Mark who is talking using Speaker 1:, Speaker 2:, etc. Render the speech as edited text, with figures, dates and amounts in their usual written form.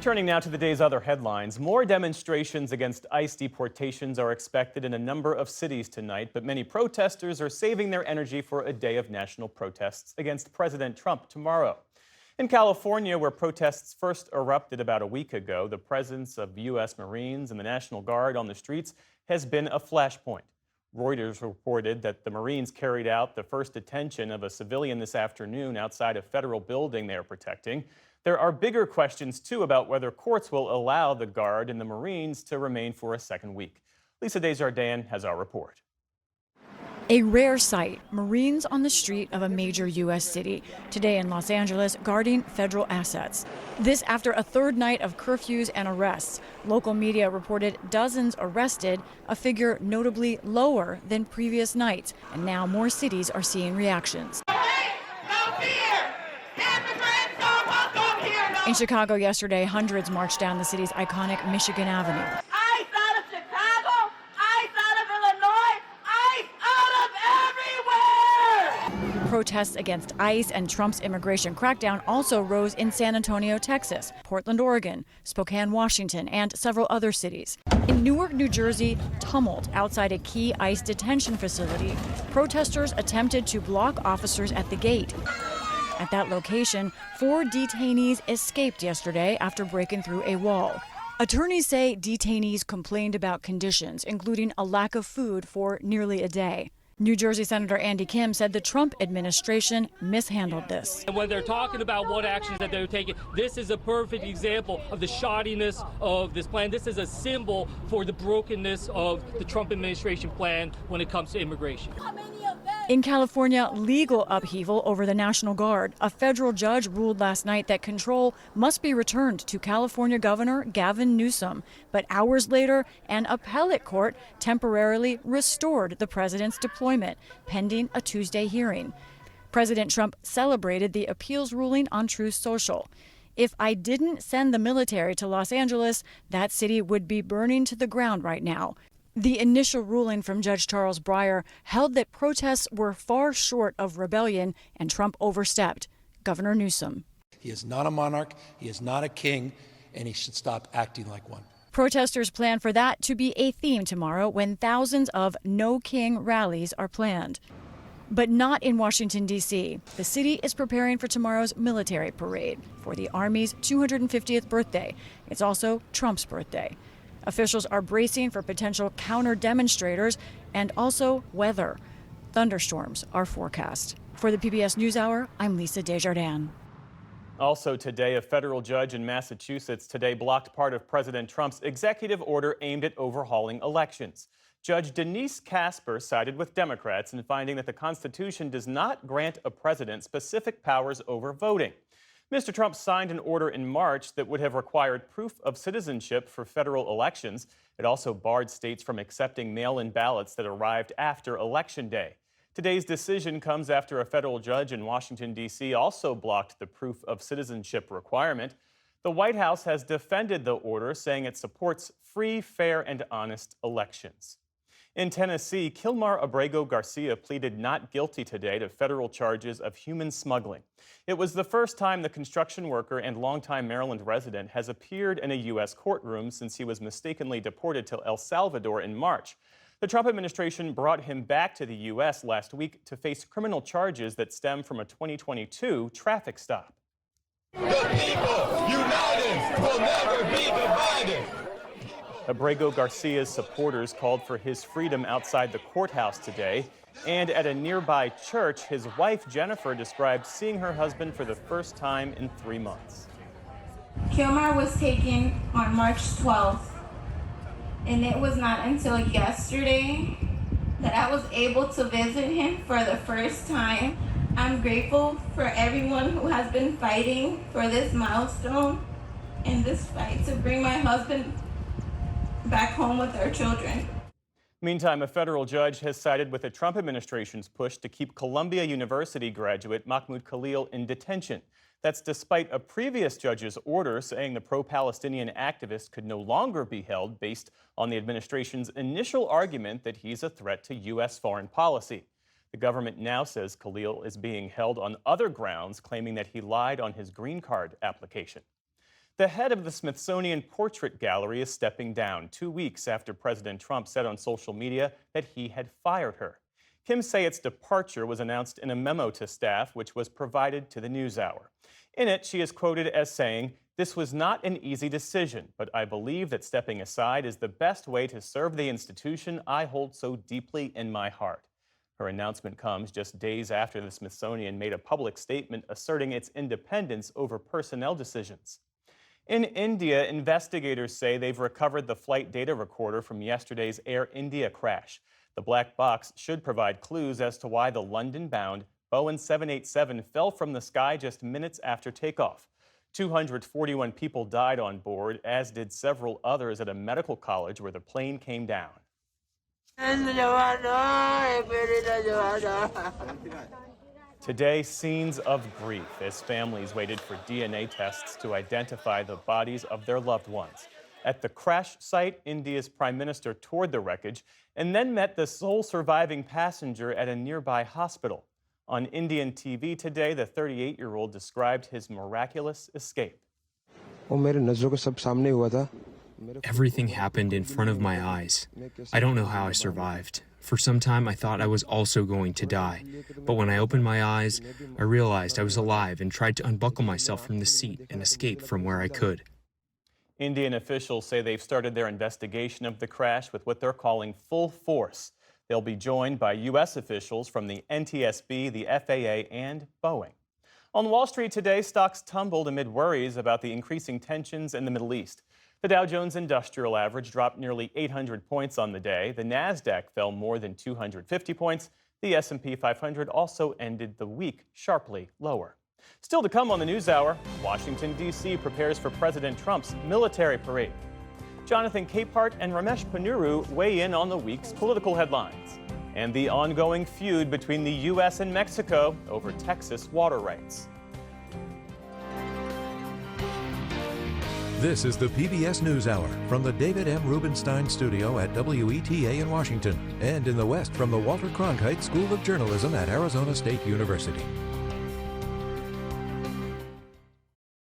Speaker 1: Turning now to the day's other headlines. More demonstrations against ICE deportations are expected in a number of cities tonight, but many protesters are saving their energy for a day of national protests against President Trump tomorrow. In California, where protests first erupted about a week ago, the presence of U.S. Marines and the National Guard on the streets has been a flashpoint. Reuters reported that the Marines carried out the first detention of a civilian this afternoon outside a federal building they are protecting. There are bigger questions, too, about whether courts will allow the Guard and the Marines to remain for a second week. Lisa Desjardins has our report.
Speaker 2: A rare sight, Marines on the street of a major U.S. city, today in Los Angeles, guarding federal assets. This after a third night of curfews and arrests. Local media reported dozens arrested, a figure notably lower than previous nights, and now more cities are seeing reactions. In Chicago yesterday, hundreds marched down the city's iconic Michigan Avenue.
Speaker 3: ICE out of Chicago, ICE out of Illinois, ICE out of everywhere!
Speaker 2: Protests against ICE and Trump's immigration crackdown also rose in San Antonio, Texas, Portland, Oregon, Spokane, Washington, and several other cities. In Newark, New Jersey, tumult outside a key ICE detention facility. Protesters attempted to block officers at the gate. At that location, 4 detainees escaped yesterday after breaking through a wall. Attorneys say detainees complained about conditions, including a lack of food for nearly a day. New Jersey Senator Andy Kim said the Trump administration mishandled this.
Speaker 4: And when they're talking about what actions that they're taking, this is a perfect example of the shoddiness of this plan. This is a symbol for the brokenness of the Trump administration plan when it comes to immigration.
Speaker 2: In California, legal upheaval over the National Guard. A federal judge ruled last night that control must be returned to California Governor Gavin Newsom. But hours later, an appellate court temporarily restored the president's deployment, pending a Tuesday hearing. President Trump celebrated the appeals ruling on Truth Social. If I didn't send the military to Los Angeles, that city would be burning to the ground right now. The initial ruling from Judge Charles Breyer held that protests were far short of rebellion and Trump overstepped. Governor Newsom.
Speaker 5: He is not a monarch, he is not a king, and he should stop acting like one.
Speaker 2: Protesters plan for that to be a theme tomorrow when thousands of No King rallies are planned. But not in Washington, D.C. The city is preparing for tomorrow's military parade for the Army's 250th birthday. It's also Trump's birthday. Officials are bracing for potential counter-demonstrators and also weather. Thunderstorms are forecast. For the PBS NewsHour, I'm Lisa Desjardins.
Speaker 1: Also today, a federal judge in Massachusetts today blocked part of President Trump's executive order aimed at overhauling elections. Judge Denise Casper sided with Democrats in finding that the Constitution does not grant a president specific powers over voting. Mr. Trump signed an order in March that would have required proof of citizenship for federal elections. It also barred states from accepting mail-in ballots that arrived after Election Day. Today's decision comes after a federal judge in Washington, D.C. also blocked the proof of citizenship requirement. The White House has defended the order, saying it supports free, fair, and honest elections. In Tennessee, Kilmar Abrego Garcia pleaded not guilty today to federal charges of human smuggling. It was the first time the construction worker and longtime Maryland resident has appeared in a U.S. courtroom since he was mistakenly deported to El Salvador in March. The Trump administration brought him back to the U.S. last week to face criminal charges that stem from a 2022 traffic stop.
Speaker 6: The people united will never be divided.
Speaker 1: Abrego Garcia's supporters called for his freedom outside the courthouse today. And at a nearby church, his wife, Jennifer, described seeing her husband for the first time in 3 months.
Speaker 7: Kilmar was taken on March 12th, and it was not until yesterday that I was able to visit him for the first time. I'm grateful for everyone who has been fighting for this milestone and this fight to bring my husband back home with our children.
Speaker 1: Meantime, a federal judge has sided with the Trump administration's push to keep Columbia University graduate Mahmoud Khalil in detention. That's despite a previous judge's order saying the pro-Palestinian activist could no longer be held based on the administration's initial argument that he's a threat to U.S. foreign policy. The government now says Khalil is being held on other grounds, claiming that he lied on his green card application. The head of the Smithsonian Portrait Gallery is stepping down 2 weeks after President Trump said on social media that he had fired her. Kim Sayet's departure was announced in a memo to staff, which was provided to the NewsHour. In it, she is quoted as saying, "This was not an easy decision, but I believe that stepping aside is the best way to serve the institution I hold so deeply in my heart." Her announcement comes just days after the Smithsonian made a public statement asserting its independence over personnel decisions. In India, investigators say they've recovered the flight data recorder from yesterday's Air India crash. The black box should provide clues as to why the London-bound Boeing 787 fell from the sky just minutes after takeoff. 241 people died on board, as did several others at a medical college where the plane came down. Today, scenes of grief as families waited for DNA tests to identify the bodies of their loved ones. At the crash site, India's prime minister toured the wreckage and then met the sole surviving passenger at a nearby hospital. On Indian TV today, the 38-year-old described his miraculous escape.
Speaker 8: Everything happened in front of my eyes. I don't know how I survived. For some time, I thought I was also going to die. But when I opened my eyes, I realized I was alive and tried to unbuckle myself from the seat and escape from where I could.
Speaker 1: Indian officials say they've started their investigation of the crash with what they're calling full force. They'll be joined by U.S. officials from the NTSB, the FAA, and Boeing. On Wall Street today, stocks tumbled amid worries about the increasing tensions in the Middle East. The Dow Jones Industrial Average dropped nearly 800 points on the day. The Nasdaq fell more than 250 points. The S&P 500 also ended the week sharply lower. Still to come on the NewsHour, Washington, D.C. prepares for President Trump's military parade. Jonathan Capehart and Ramesh Ponnuru weigh in on the week's political headlines. And the ongoing feud between the U.S. and Mexico over Texas water rights.
Speaker 9: This is the PBS NewsHour from the David M. Rubenstein Studio at WETA in Washington, and in the West from the Walter Cronkite School of Journalism at Arizona State University.